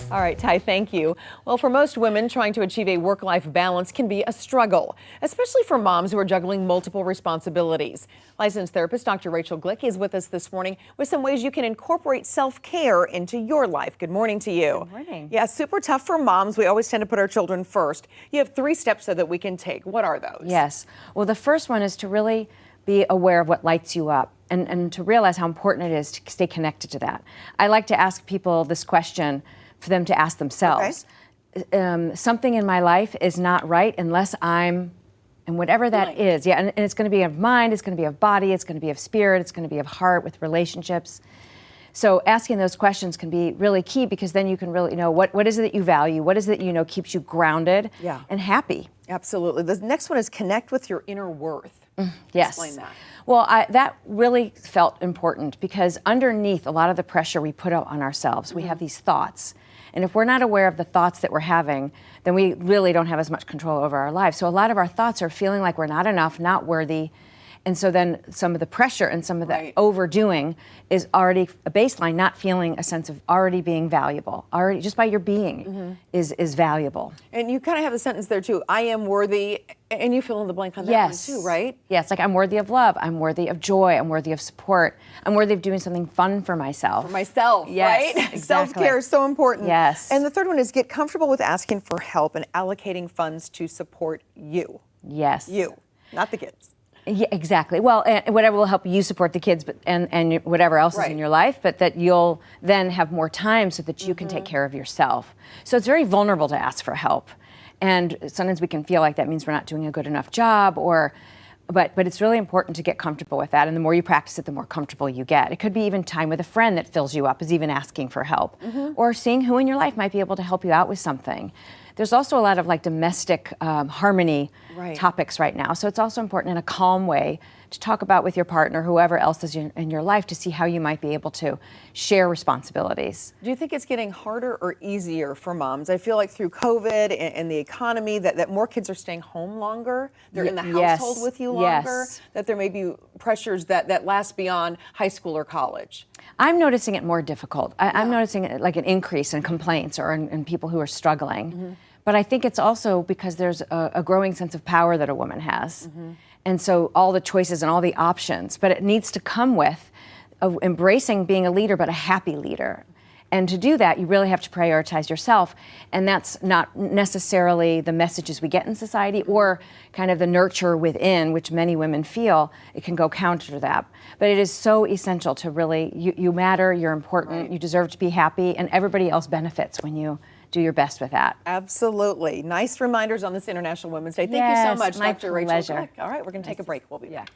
All right, Ty, thank you. Well, for most women, trying to achieve a work-life balance can be a struggle, especially for moms who are juggling multiple responsibilities. Licensed therapist Dr. Rachel Glik is with us this morning with some ways you can incorporate self-care into your life. Good morning to you. Good morning. Yeah, super tough for moms. We always tend to put our children first. You have 3 steps so that we can take. What are those? Yes. Well, the first one is to really be aware of what lights you up and to realize how important it is to stay connected to that. I like to ask people this question for them to ask themselves. Okay. Something in my life is not right unless I'm, and whatever that is. Yeah, and it's going to be of mind, it's going to be of body, it's going to be of spirit, it's going to be of heart with relationships. So asking those questions can be really key because then you can really know what is it that you value, what is it that you know keeps you grounded and happy. Absolutely. The next one is connect with your inner worth. Yes. Explain that. Well, that really felt important because underneath a lot of the pressure we put out on ourselves, we have these thoughts. And if we're not aware of the thoughts that we're having, then we really don't have as much control over our lives. So a lot of our thoughts are feeling like we're not enough, not worthy. And so then some of the pressure and some of the overdoing is already a baseline, not feeling a sense of already being valuable. Already, just by your being is valuable. And you kind of have a sentence there too, I am worthy, and you fill in the blank on that one too, right? Yes, like I'm worthy of love, I'm worthy of joy, I'm worthy of support, I'm worthy of doing something fun for myself. For myself, yes, right? Exactly. Self-care is so important. Yes. And the third one is get comfortable with asking for help and allocating funds to support you. Yes. You, not the kids. Yeah, exactly. Well, and whatever will help you support the kids, but and whatever else is in your life, but that you'll then have more time so that you can take care of yourself. So it's very vulnerable to ask for help, and sometimes we can feel like that means we're not doing a good enough job, but it's really important to get comfortable with that. And the more you practice it, the more comfortable you get. It could be even time with a friend that fills you up, is even asking for help, or seeing who in your life might be able to help you out with something. There's also a lot of like domestic harmony topics right now. So it's also important in a calm way to talk about with your partner, whoever else is in your life, to see how you might be able to share responsibilities. Do you think it's getting harder or easier for moms? I feel like through COVID and the economy that more kids are staying home longer. They're in the household with you longer. That there may be pressures that last beyond high school or college. I'm noticing it more difficult. I'm noticing it like an increase in complaints or in people who are struggling. But I think it's also because there's a growing sense of power that a woman has. And so all the choices and all the options, but it needs to come with embracing being a leader, but a happy leader. And to do that, you really have to prioritize yourself. And that's not necessarily the messages we get in society or kind of the nurture within, which many women feel. It can go counter to that. But it is so essential to really, you matter, you're important, you deserve to be happy, and everybody else benefits when you do your best with that. Absolutely. Nice reminders on this International Women's Day. Thank you so much, Dr. Rachel Glik. All right, we're going to take a break. We'll be back.